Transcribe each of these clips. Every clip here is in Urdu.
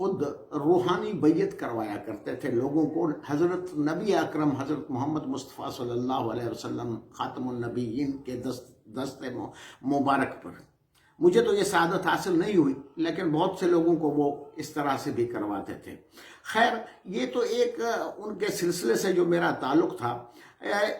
خود روحانی بیعت کروایا کرتے تھے لوگوں کو حضرت نبی اکرم حضرت محمد مصطفیٰ صلی اللہ علیہ وسلم خاتم النبیین کے دست مبارک پر۔ مجھے تو یہ سعادت حاصل نہیں ہوئی، لیکن بہت سے لوگوں کو وہ اس طرح سے بھی کرواتے تھے۔ خیر، یہ تو ایک ان کے سلسلے سے جو میرا تعلق تھا۔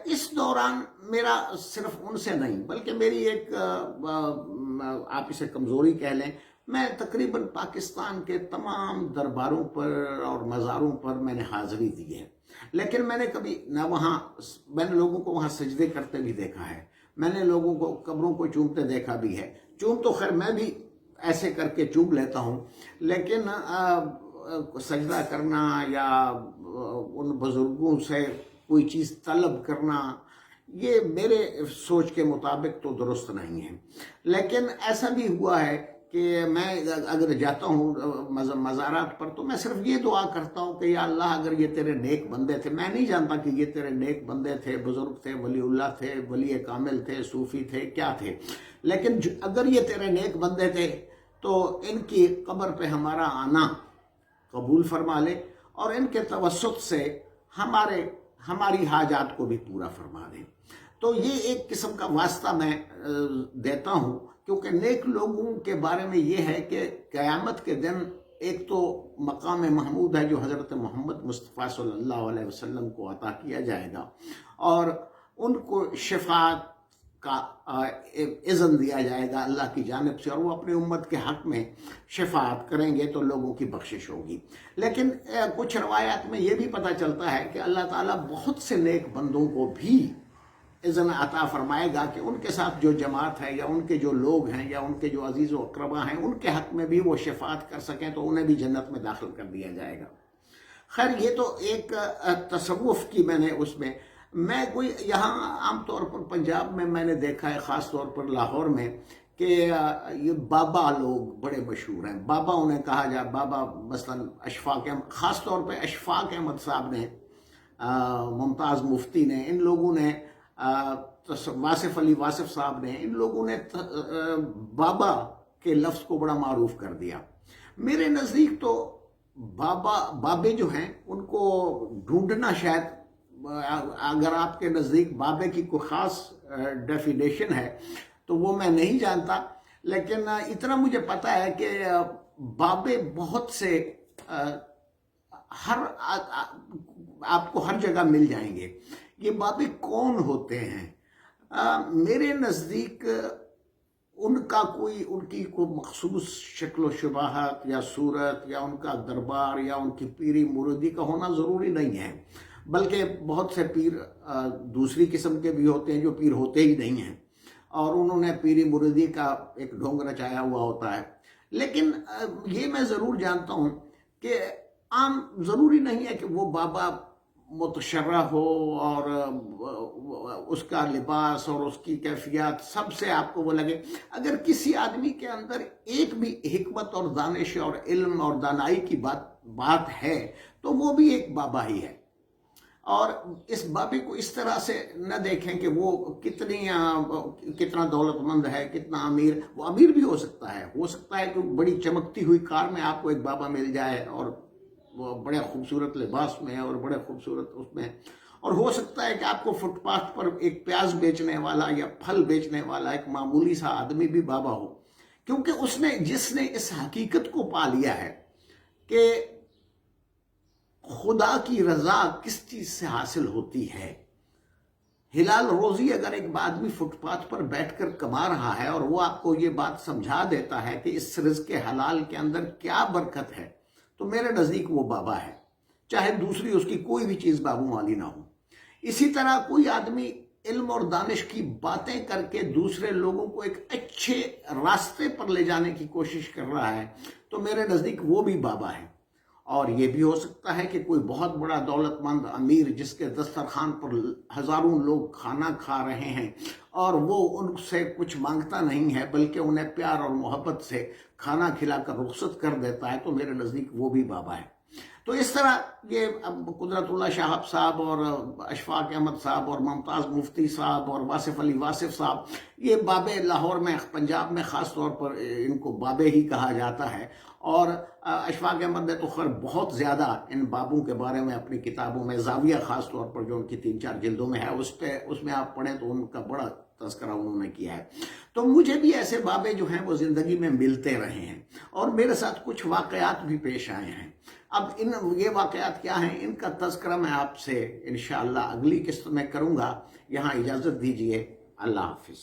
اس دوران میرا صرف ان سے نہیں بلکہ میری ایک آپ اسے کمزوری کہہ لیں، میں تقریباً پاکستان کے تمام درباروں پر اور مزاروں پر میں نے حاضری دی ہے، لیکن میں نے کبھی نہ میں نے لوگوں کو وہاں سجدے کرتے بھی دیکھا ہے، میں نے لوگوں کو قبروں کو چومتے دیکھا بھی ہے۔ چوم تو خیر میں بھی ایسے کر کے چوم لیتا ہوں، لیکن سجدہ کرنا یا ان بزرگوں سے کوئی چیز طلب کرنا، یہ میرے سوچ کے مطابق تو درست نہیں ہے۔ لیکن ایسا بھی ہوا ہے کہ میں اگر جاتا ہوں مزارات پر تو میں صرف یہ دعا کرتا ہوں کہ یا اللہ، اگر یہ تیرے نیک بندے تھے، میں نہیں جانتا کہ یہ تیرے نیک بندے تھے، بزرگ تھے، ولی اللہ تھے، ولی کامل تھے، صوفی تھے، کیا تھے، لیکن اگر یہ تیرے نیک بندے تھے تو ان کی قبر پہ ہمارا آنا قبول فرما لے، اور ان کے توسط سے ہماری حاجات کو بھی پورا فرما دے۔ تو یہ ایک قسم کا واسطہ میں دیتا ہوں، کیونکہ نیک لوگوں کے بارے میں یہ ہے کہ قیامت کے دن ایک تو مقام محمود ہے جو حضرت محمد مصطفیٰ صلی اللہ علیہ وسلم کو عطا کیا جائے گا، اور ان کو شفاعت کا اذن دیا جائے گا اللہ کی جانب سے، اور وہ اپنی امت کے حق میں شفاعت کریں گے تو لوگوں کی بخشش ہوگی۔ لیکن کچھ روایات میں یہ بھی پتہ چلتا ہے کہ اللہ تعالیٰ بہت سے نیک بندوں کو بھی اذن عطا فرمائے گا کہ ان کے ساتھ جو جماعت ہے یا ان کے جو لوگ ہیں یا ان کے جو عزیز و اقربا ہیں، ان کے حق میں بھی وہ شفاعت کر سکیں تو انہیں بھی جنت میں داخل کر دیا جائے گا۔ خیر، یہ تو ایک تصوف کی میں کوئی یہاں عام طور پر پنجاب میں نے دیکھا ہے، خاص طور پر لاہور میں، کہ یہ بابا لوگ بڑے مشہور ہیں، بابا انہیں کہا جائے، بابا مثلاً اشفاق احمد، خاص طور پہ اشفاق احمد صاحب نے، ممتاز مفتی نے، ان لوگوں نے، واصف علی واصف صاحب نے، ان لوگوں نے بابا کے لفظ کو بڑا معروف کر دیا۔ میرے نزدیک تو بابے جو ہیں ان کو ڈھونڈنا، شاید اگر آپ کے نزدیک بابے کی کوئی خاص ڈیفینیشن ہے تو وہ میں نہیں جانتا، لیکن اتنا مجھے پتا ہے کہ بابے بہت سے آپ کو ہر جگہ مل جائیں گے۔ یہ بابے کون ہوتے ہیں؟ میرے نزدیک ان کی کوئی مخصوص شکل و شباہت یا صورت یا ان کا دربار یا ان کی پیری مریدی کا ہونا ضروری نہیں ہے، بلکہ بہت سے پیر دوسری قسم کے بھی ہوتے ہیں جو پیر ہوتے ہی نہیں ہیں، اور انہوں نے پیری مریدی کا ایک ڈھونگ رچایا ہوا ہوتا ہے۔ لیکن یہ میں ضرور جانتا ہوں کہ عام ضروری نہیں ہے کہ وہ بابا متشرح ہو اور اس کا لباس اور اس کی کیفیات سب سے آپ کو وہ لگے۔ اگر کسی آدمی کے اندر ایک بھی حکمت اور دانش اور علم اور دانائی کی بات ہے تو وہ بھی ایک بابا ہی ہے، اور اس بابے کو اس طرح سے نہ دیکھیں کہ وہ کتنا دولت مند ہے، کتنا امیر۔ وہ امیر بھی ہو سکتا ہے کہ بڑی چمکتی ہوئی کار میں آپ کو ایک بابا مل جائے اور وہ بڑے خوبصورت لباس میں اور بڑے خوبصورت اس میں، اور ہو سکتا ہے کہ آپ کو فٹ پاتھ پر ایک پیاز بیچنے والا یا پھل بیچنے والا ایک معمولی سا آدمی بھی بابا ہو، کیونکہ جس نے اس حقیقت کو پا لیا ہے کہ خدا کی رضا کس چیز سے حاصل ہوتی ہے۔ حلال روزی اگر ایک آدمی فٹ پاتھ پر بیٹھ کر کما رہا ہے اور وہ آپ کو یہ بات سمجھا دیتا ہے کہ اس رزق حلال کے اندر کیا برکت ہے، تو میرے نزدیک وہ بابا ہے، چاہے دوسری اس کی کوئی بھی چیز بابو والی نہ ہو۔ اسی طرح کوئی آدمی علم اور دانش کی باتیں کر کے دوسرے لوگوں کو ایک اچھے راستے پر لے جانے کی کوشش کر رہا ہے تو میرے نزدیک وہ بھی بابا ہے۔ اور یہ بھی ہو سکتا ہے کہ کوئی بہت بڑا دولت مند امیر جس کے دسترخوان پر ہزاروں لوگ کھانا کھا رہے ہیں اور وہ ان سے کچھ مانگتا نہیں ہے بلکہ انہیں پیار اور محبت سے کھانا کھلا کر رخصت کر دیتا ہے، تو میرے نزدیک وہ بھی بابا ہے۔ تو اس طرح یہ قدرت اللہ شہاب صاحب اور اشفاق احمد صاحب اور ممتاز مفتی صاحب اور واصف علی واصف صاحب، یہ بابے لاہور میں، پنجاب میں خاص طور پر ان کو بابے ہی کہا جاتا ہے، اور اشفاق احمد نے تو خیر بہت زیادہ ان بابوں کے بارے میں اپنی کتابوں میں، زاویہ خاص طور پر جو ان کی 3-4 جلدوں میں ہے، اس میں آپ پڑھیں تو ان کا بڑا تذکرہ انہوں نے کیا ہے۔ تو مجھے بھی ایسے بابے جو ہیں وہ زندگی میں ملتے رہے ہیں، اور میرے ساتھ کچھ واقعات بھی پیش آئے ہیں۔ اب یہ واقعات کیا ہیں، ان کا تذکرہ میں آپ سے انشاءاللہ اگلی قسط میں کروں گا۔ یہاں اجازت دیجیے، اللہ حافظ۔